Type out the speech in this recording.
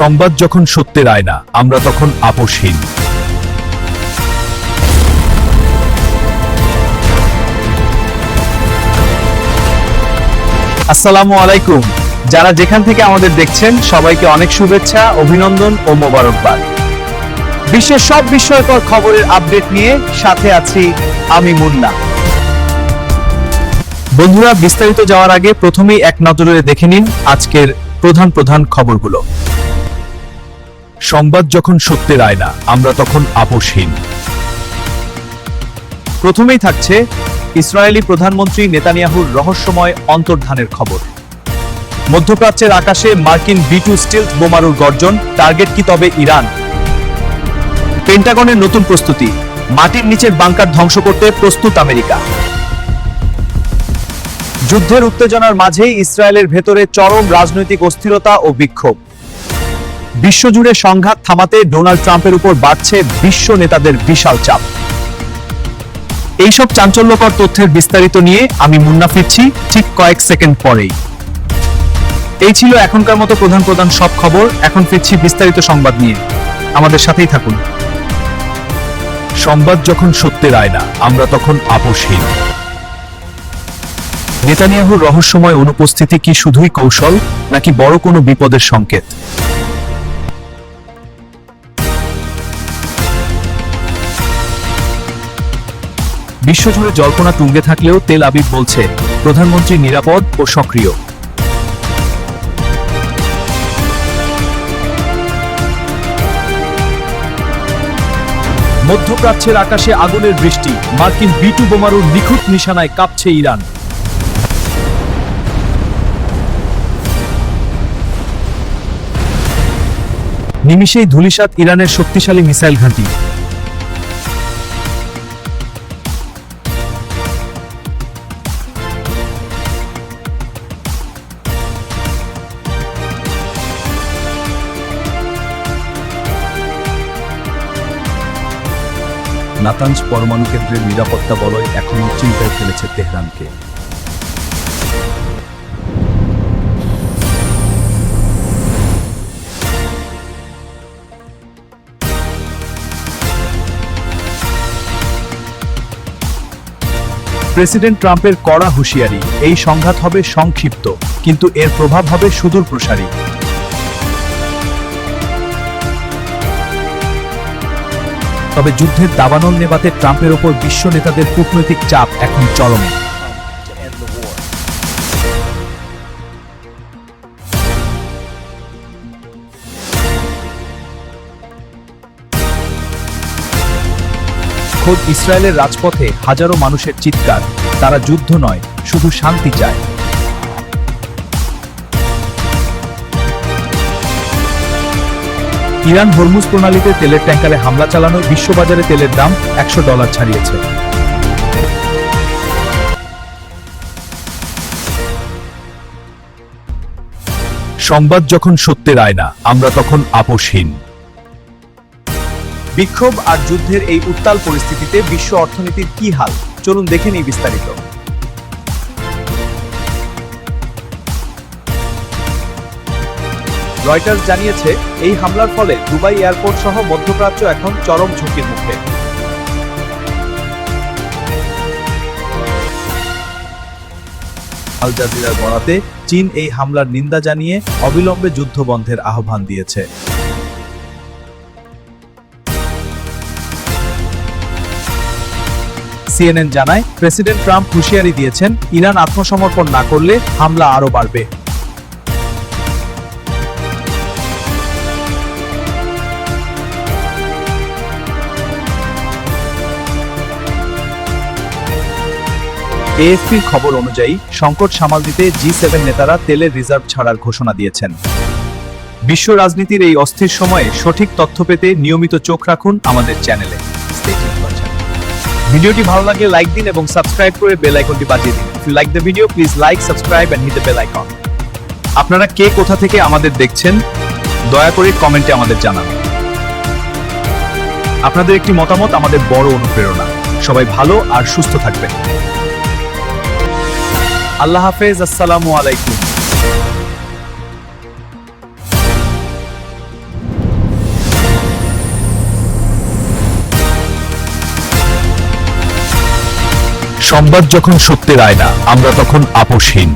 সংবাদ যখন সত্যের আয়না, আমরা তখন আপোষহীন। আসসালামু আলাইকুম। যারা যেখান থেকে আমাদের দেখছেন সবাইকে অনেক শুভেচ্ছা, অভিনন্দন ও মোবারকবাদ। বিশ্বের সব বিস্ময়কর খবরের আপডেট নিয়ে সাথে আছি আমি মুন্না। বন্ধুরা, বিস্তারিত যাওয়ার আগে প্রথমেই এক নজরে দেখে নিন আজকের প্রধান খবরগুলো। সংবাদ যখন সত্যের আয়না, আমরা তখন আপোষহীন। প্রথমেই থাকছে ইসরায়েলি প্রধানমন্ত্রী নেতানিয়াহুর রহস্যময় অন্তর্ধানের খবর। মধ্যপ্রাচ্যের আকাশে মার্কিন B-2 স্টিলথ বোমারুর গর্জন, টার্গেট কি তবে ইরান? পেন্টাগনের নতুন প্রস্তুতি, মাটির নিচের বাংকার ধ্বংস করতে প্রস্তুত আমেরিকা। যুদ্ধের উত্তেজনার মাঝেই ইসরায়েলের ভেতরে চরম রাজনৈতিক অস্থিরতা ও বিক্ষোভ। বিশ্বজুড়ে সংঘাত থামাতে ডোনাল্ড ট্রাম্পের উপর বাড়ছে বিশ্ব নেতাদের বিশাল চাপ। এইসব চাঞ্চল্যকর তথ্যের বিস্তারিত নিয়ে আমি মুন্না ফিরছি ঠিক কয়েক সেকেন্ড পরেই। এই ছিল এখনকার মতো প্রধান সব খবর। এখন ফিরছি বিস্তারিত সংবাদ নিয়ে, আমাদের সাথেই থাকুন। সংবাদ যখন সত্যের আয়না, আমরা তখন আপোষহীন। নেতানিয়াহুর রহস্যময় অনুপস্থিতি কি শুধুই কৌশল, নাকি বড় কোনো বিপদের সংকেত? বিশ্বজুড়ে জল্পনা তুঙ্গে থাকলেও তেল আবিব বলছে প্রধানমন্ত্রী নিরাপদ ও সক্রিয়। মধ্যপ্রাচ্যের আকাশে আগুনের বৃষ্টি, মার্কিন B-2 বোমারুর নিখুঁত নিশানায় কাঁপছে ইরান। নিমিষেই ধূলিসাৎ ইরানের শক্তিশালী মিসাইল ঘাঁটি। নাতানজ পরমাণু কেন্দ্রের নিরাপত্তা বলয় এখনও চিন্তায় ফেলেছে তেহরানকে। প্রেসিডেন্ট ট্রাম্পের কড়া হুঁশিয়ারি, এই সংঘাত হবে সংক্ষিপ্ত, কিন্তু এর প্রভাব হবে সুদূর প্রসারী। তবে যুদ্ধের দাবানল নেভাতে ট্রাম্পের ওপর বিশ্ব নেতাদের কূটনৈতিক চাপ এখন চরমে। খোদ ইসরায়েলের রাজপথে হাজারো মানুষের চিৎকার, তারা যুদ্ধ নয়, শুধু শান্তি চায়। ইরান হরমুজ প্রণালীতে তেলের ট্যাঙ্কারে হামলা চালানোয় বিশ্ববাজারে তেলের দাম $100 ছাড়িয়েছে। সংবাদ যখন সত্যের আয়না, আমরা তখন আপোষহীন। বিক্ষোভ আর যুদ্ধের এই উত্তাল পরিস্থিতিতে বিশ্ব অর্থনীতির কি হাল, চলুন দেখে নিই বিস্তারিত। রয়টার্স জানিয়েছে, এই হামলার ফলে দুবাই এয়ারপোর্ট সহ মধ্যপ্রাচ্য এখন চরম ঝুঁকির মুখে। আল জাজিরার বরাতে চীন এই হামলার নিন্দা জানিয়ে অবিলম্বে যুদ্ধ বন্ধের আহ্বান দিয়েছে। CNN জানায়, প্রেসিডেন্ট ট্রাম্প হুঁশিয়ারি দিয়েছেন, ইরান আত্মসমর্পণ না করলে হামলা আরও বাড়বে। AFP'র খবর অনুযায়ী সংকট সামাল দিতে G7 নেতারা তেলের রিজার্ভ ছাড়ার ঘোষণা দিয়েছেন। বিশ্ব রাজনীতির এই অস্থির সময়ে সঠিক তথ্য পেতে নিয়মিত চোখ রাখুন আমাদের চ্যানেলে। ভিডিওটি ভালো লাগলে লাইক দিন এবং সাবস্ক্রাইব করে বেল আইকনটি বাজিয়ে দিন। If you like the video, please like, subscribe and hit the bell icon. আপনারা কে কোথা থেকে আমাদের দেখছেন দয়া করে কমেন্টে আমাদের জানান। আপনাদের একটি মতামত আমাদের বড় অনুপ্রেরণা। সবাই ভালো আর সুস্থ থাকবেন। আল্লাহ হাফেজ, আসসালামু আলাইকুম। সংবাদ যখন সত্যের আয়না, আমরা তখন আপোষহীন।